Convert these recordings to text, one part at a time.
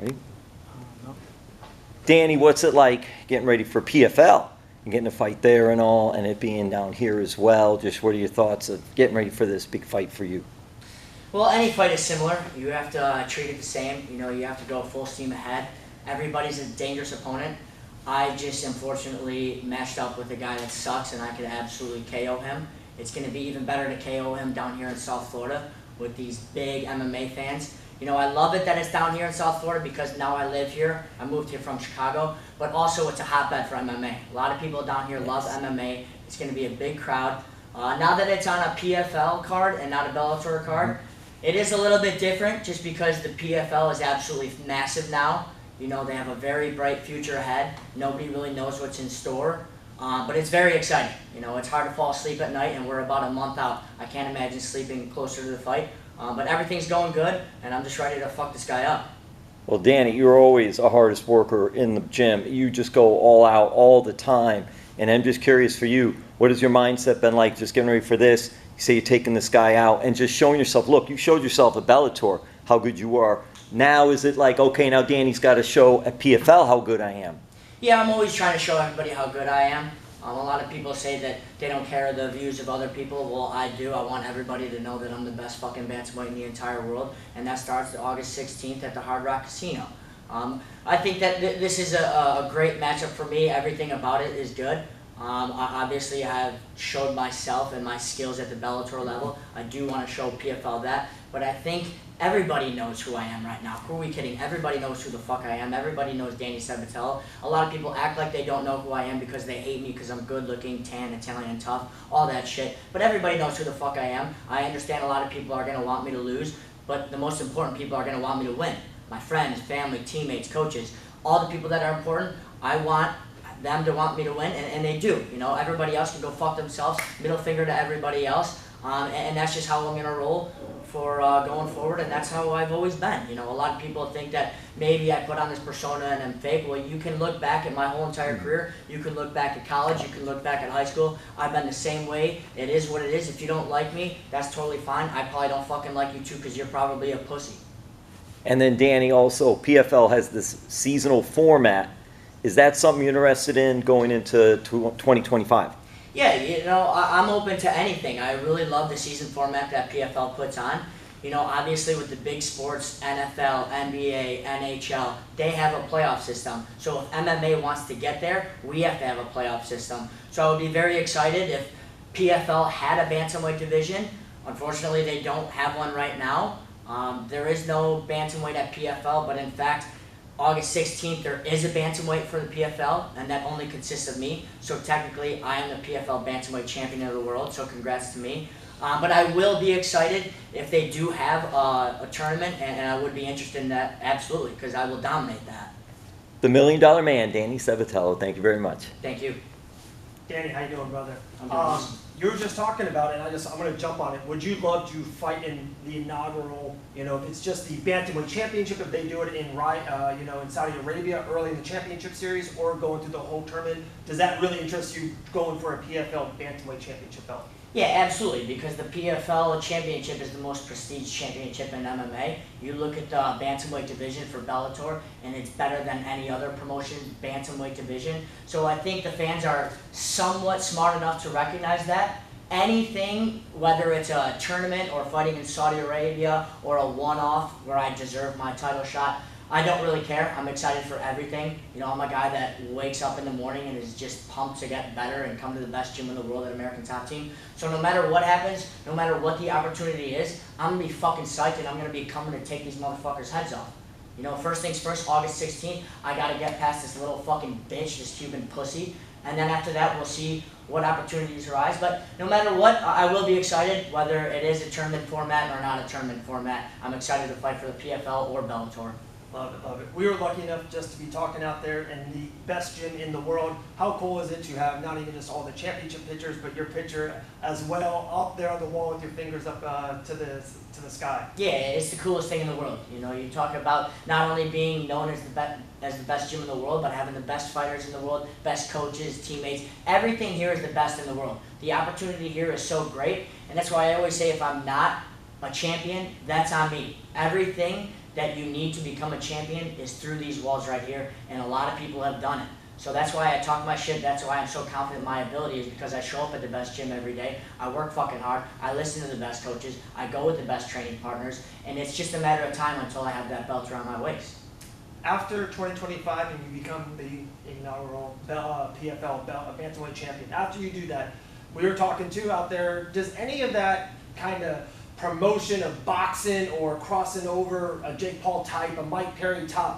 Ready? Danny, what's it like getting ready for PFL and getting a fight there and all, and it being down here as well? Just what are your thoughts of getting ready for this big fight for you? Well, any fight is similar. You have to treat it the same. You know, you have to go full steam ahead. Everybody's a dangerous opponent. I just unfortunately matched up with a guy that sucks, and I could absolutely KO him. It's going to be even better to KO him down here in South Florida with these big MMA fans. You know, I love it that it's down here in South Florida because now I live here. I moved here from Chicago, but also it's a hotbed for MMA. A lot of people down here love MMA. It's going to be a big crowd. Now that it's on a PFL card and not a Bellator card, it is a little bit different just because the PFL is absolutely massive now. You know, they have a very bright future ahead. Nobody really knows what's in store, but it's very exciting. You know, it's hard to fall asleep at night, and we're about a month out. I can't imagine sleeping closer to the fight. But everything's going good, and I'm just ready to fuck this guy up. Well, Danny, you're always a hardest worker in the gym. You just go all out all the time. And I'm just curious for you, what has your mindset been like just getting ready for this? You say you're taking this guy out and just showing yourself, look, you showed yourself at Bellator how good you are. Now is it like, okay, now Danny's got to show at PFL how good I am? Yeah, I'm always trying to show everybody how good I am. A lot of people say that they don't care the views of other people. Well, I do. I want everybody to know that I'm the best fucking bantamweight in the entire world, and that starts August 16th at the Hard Rock Casino. I think that this is a great matchup for me. Everything about it is good. Obviously, I have showed myself and my skills at the Bellator level. I do want to show PFL that, but I think everybody knows who I am right now. Who are we kidding? Everybody knows who the fuck I am. Everybody knows Danny Sabatello. A lot of people act like they don't know who I am because they hate me because I'm good looking, tan, Italian, tough, all that shit. But everybody knows who the fuck I am. I understand a lot of people are going to want me to lose, but the most important people are going to want me to win. My friends, family, teammates, coaches, all the people that are important, I want them to want me to win, and they do. You know, everybody else can go fuck themselves. Middle finger to everybody else. And that's just how I'm going to roll for going forward, and that's how I've always been. You know, a lot of people think that maybe I put on this persona and I'm fake. Well, you can look back at my whole entire career. You can look back at college. You can look back at high school. I've been the same way. It is what it is. If you don't like me, that's totally fine. I probably don't fucking like you too because you're probably a pussy. And then, Danny, also, PFL has this seasonal format. Is that something you're interested in going into 2025? Yeah, you know, I'm open to anything. I really love the season format that PFL puts on. You know, obviously with the big sports, NFL, NBA, NHL, they have a playoff system. So if MMA wants to get there, we have to have a playoff system. So I would be very excited if PFL had a bantamweight division. Unfortunately, they don't have one right now. There is no bantamweight at PFL, but in fact, August 16th, there is a bantamweight for the PFL, and that only consists of me. So technically, I am the PFL bantamweight champion of the world, so congrats to me. But I will be excited if they do have a tournament, and I would be interested in that, absolutely, because I will dominate that. The $1 Million Man, Danny Sabatello, thank you very much. Thank you. Danny, how you doing, brother? I'm doing awesome. You were just talking about it, and I'm going to jump on it. Would you love to fight in the inaugural, you know, if it's just the Bantamweight Championship, if they do it in, you know, in Saudi Arabia early in the championship series, or going through the whole tournament? Does that really interest you going for a PFL Bantamweight Championship belt? Yeah, absolutely, because the PFL Championship is the most prestigious championship in MMA. You look at the bantamweight division for Bellator, and it's better than any other promotion's bantamweight division. So I think the fans are somewhat smart enough to recognize that. Anything, whether it's a tournament or fighting in Saudi Arabia or a one-off where I deserve my title shot, I don't really care. I'm excited for everything. You know, I'm a guy that wakes up in the morning and is just pumped to get better and come to the best gym in the world at American Top Team. So no matter what happens, no matter what the opportunity is, I'm going to be fucking psyched and I'm going to be coming to take these motherfuckers' heads off. You know, first things first, August 16th, I got to get past this little fucking bitch, this Cuban pussy. And then after that, we'll see what opportunities arise. But no matter what, I will be excited, whether it is a tournament format or not a tournament format. I'm excited to fight for the PFL or Bellator. Love it, love it. We were lucky enough just to be talking out there in the best gym in the world. How cool is it to have not even just all the championship pictures, but your picture as well up there on the wall with your fingers up to the sky? Yeah, it's the coolest thing in the world. You know, you talk about not only being known as the best gym in the world, but having the best fighters in the world, best coaches, teammates. Everything here is the best in the world. The opportunity here is so great, and that's why I always say if I'm not a champion, that's on me. Everything that you need to become a champion is through these walls right here, and a lot of people have done it. So that's why I talk my shit, that's why I'm so confident in my ability, is because I show up at the best gym every day, I work fucking hard, I listen to the best coaches, I go with the best training partners, and it's just a matter of time until I have that belt around my waist. After 2025 and you become the inaugural PFL bantamweight champion, after you do that, we were talking too out there, does any of that kind of promotion of boxing or crossing over a Jake Paul type, a Mike Perry type,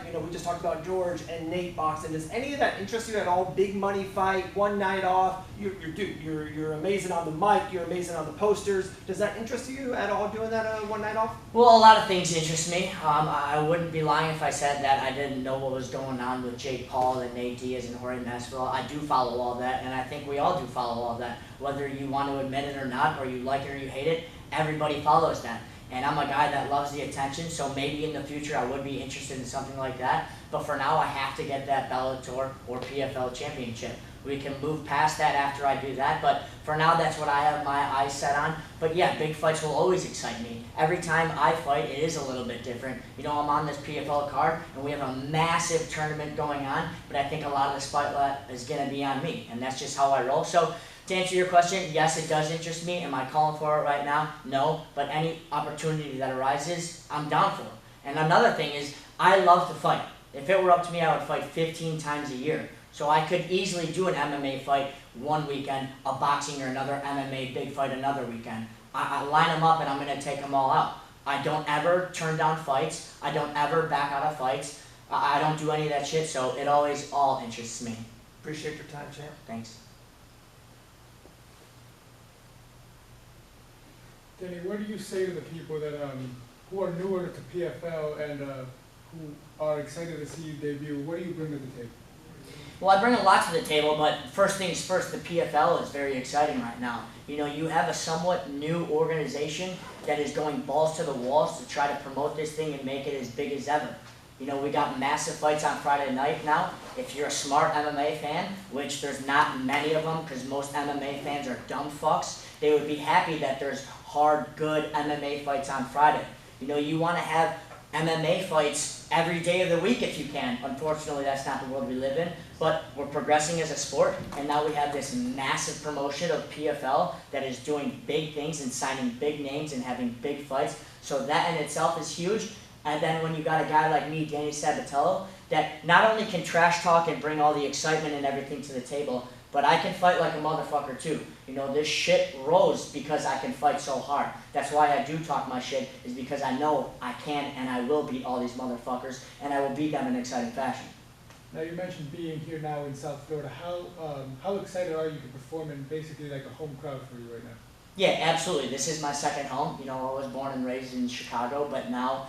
you know, we just talked about George and Nate boxing. Does any of that interest you at all? Big money fight, one night off. You're amazing on the mic. You're amazing on the posters. Does that interest you at all? Doing that one night off? Well, a lot of things interest me. I wouldn't be lying if I said that I didn't know what was going on with Jake Paul and Nate Diaz and Jorge Masvidal. I do follow all that, and I think we all do follow all that. Whether you want to admit it or not, or you like it or you hate it, everybody follows that. And I'm a guy that loves the attention, so maybe in the future I would be interested in something like that. But for now, I have to get that Bellator or PFL championship. We can move past that after I do that, but for now, that's what I have my eyes set on. But yeah, big fights will always excite me. Every time I fight, it is a little bit different. You know, I'm on this PFL card, and we have a massive tournament going on, but I think a lot of the spotlight is going to be on me, and that's just how I roll. So, to answer your question, yes, it does interest me. Am I calling for it right now? No, but any opportunity that arises, I'm down for it. And another thing is, I love to fight. If it were up to me, I would fight 15 times a year. So I could easily do an MMA fight one weekend, a boxing or another MMA big fight another weekend. I line them up and I'm going to take them all out. I don't ever turn down fights. I don't ever back out of fights. I don't do any of that shit, so it always all interests me. Appreciate your time, champ. Thanks. Danny, what do you say to the people that who are newer to PFL and who are excited to see you debut? What do you bring to the table? Well, I bring a lot to the table, but first things first, the PFL is very exciting right now. You know, you have a somewhat new organization that is going balls to the walls to try to promote this thing and make it as big as ever. You know, we got massive fights on Friday night now. If you're a smart MMA fan, which there's not many of them because most MMA fans are dumb fucks, they would be happy that there's hard, good MMA fights on Friday. You know, you want to have MMA fights every day of the week if you can. Unfortunately, that's not the world we live in, but we're progressing as a sport, and now we have this massive promotion of PFL that is doing big things and signing big names and having big fights. So that in itself is huge. And then when you got a guy like me, Danny Sabatello, that not only can trash talk and bring all the excitement and everything to the table, but I can fight like a motherfucker too. You know, this shit rose because I can fight so hard. That's why I do talk my shit, is because I know I can and I will beat all these motherfuckers, and I will beat them in exciting fashion. Now you mentioned being here now in South Florida. How excited are you to perform in basically like a home crowd for you right now? Yeah, absolutely. This is my second home. You know, I was born and raised in Chicago, but now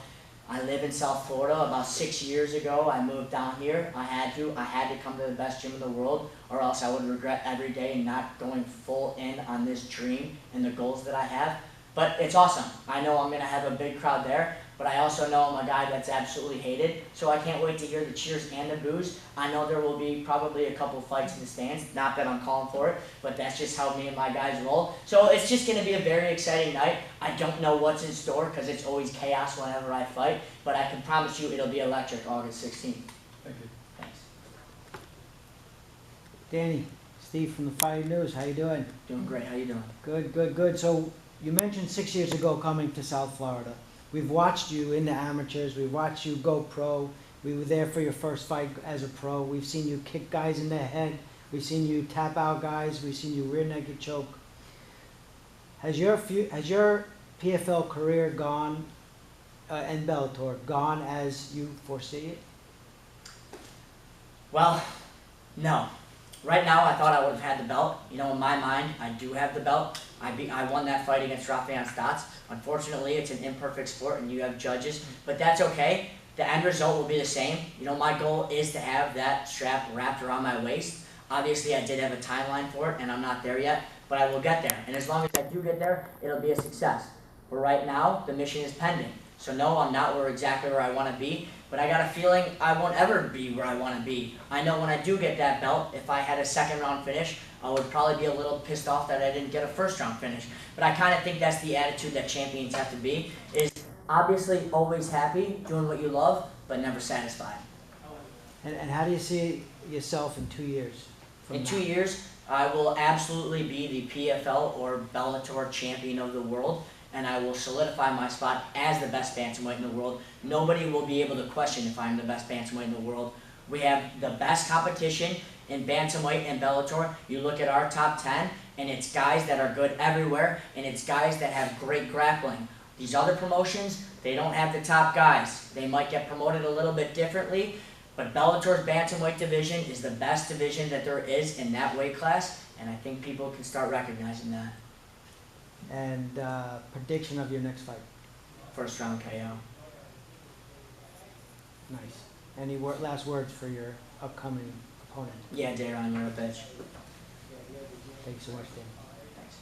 I live in South Florida. About 6 years ago, I moved down here. I had to come to the best gym in the world, or else I would regret every day not going full in on this dream and the goals that I have. But it's awesome. I know I'm going to have a big crowd there, but I also know I'm a guy that's absolutely hated, so I can't wait to hear the cheers and the boos. I know there will be probably a couple fights in the stands, not that I'm calling for it, but that's just how me and my guys roll. So it's just going to be a very exciting night. I don't know what's in store because it's always chaos whenever I fight, but I can promise you it'll be electric August 16th. Thank you. Thanks. Danny, Steve from the Fighting News, how you doing? Doing great. How you doing? Good, good, good. So you mentioned 6 years ago coming to South Florida. We've watched you in the amateurs. We've watched you go pro. We were there for your first fight as a pro. We've seen you kick guys in the head. We've seen you tap out guys. We've seen you rear naked choke. Has your PFL career gone, and Bellator, gone as you foresee it? Well, no. Right now, I thought I would have had the belt. You know, in my mind, I do have the belt. I won that fight against Rafael Stotts. Unfortunately, it's an imperfect sport and you have judges, but that's okay. The end result will be the same. You know, my goal is to have that strap wrapped around my waist. Obviously, I did have a timeline for it, and I'm not there yet, but I will get there. And as long as I do get there, it'll be a success. But right now, the mission is pending. So no, I'm not exactly where I want to be, but I got a feeling I won't ever be where I want to be. I know when I do get that belt, if I had a second round finish, I would probably be a little pissed off that I didn't get a first round finish. But I kind of think that's the attitude that champions have to be, is Obviously, always happy, doing what you love, but never satisfied. And how do you see yourself in 2 years? In 2 years, I will absolutely be the PFL or Bellator champion of the world, and I will solidify my spot as the best bantamweight in the world. Nobody will be able to question if I'm the best bantamweight in the world. We have the best competition in bantamweight and Bellator. You look at our top 10, and it's guys that are good everywhere, and it's guys that have great grappling. These other promotions, they don't have the top guys. They might get promoted a little bit differently, but Bellator's bantamweight division is the best division that there is in that weight class, and I think people can start recognizing that. And prediction of your next fight? First round KO. Nice. Any last words for your upcoming opponent? Yeah, Dayron, you're a bitch. Thank you so much, Dan. Thanks.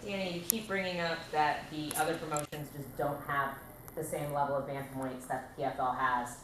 Danny, you keep bringing up that the other promotions just don't have the same level of bantamweights that the PFL has.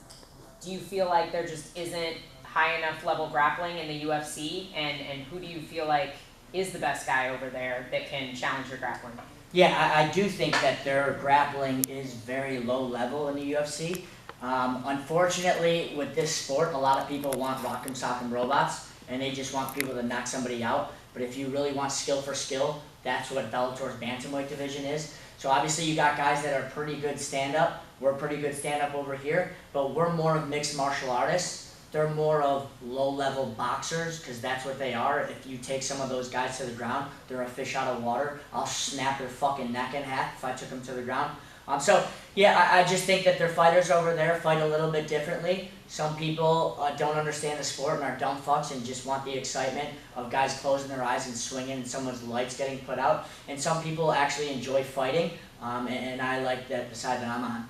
Do you feel like there just isn't high enough level grappling in the UFC? And who do you feel like is the best guy over there that can challenge your grappling? Yeah, I do think that their grappling is very low level in the UFC. Unfortunately, with this sport, a lot of people want rock'em sock'em robots, and they just want people to knock somebody out. But if you really want skill for skill, that's what Bellator's bantamweight division is. So obviously you got guys that are pretty good stand-up. We're pretty good stand-up over here, but we're more of mixed martial artists. They're more of low-level boxers, because that's what they are. If you take some of those guys to the ground, they're a fish out of water. I'll snap their fucking neck in half if I took them to the ground. So, yeah, I just think that their fighters over there fight a little bit differently. Some people don't understand the sport and are dumb fucks and just want the excitement of guys closing their eyes and swinging and someone's lights getting put out. And some people actually enjoy fighting, and I like the side that I'm on.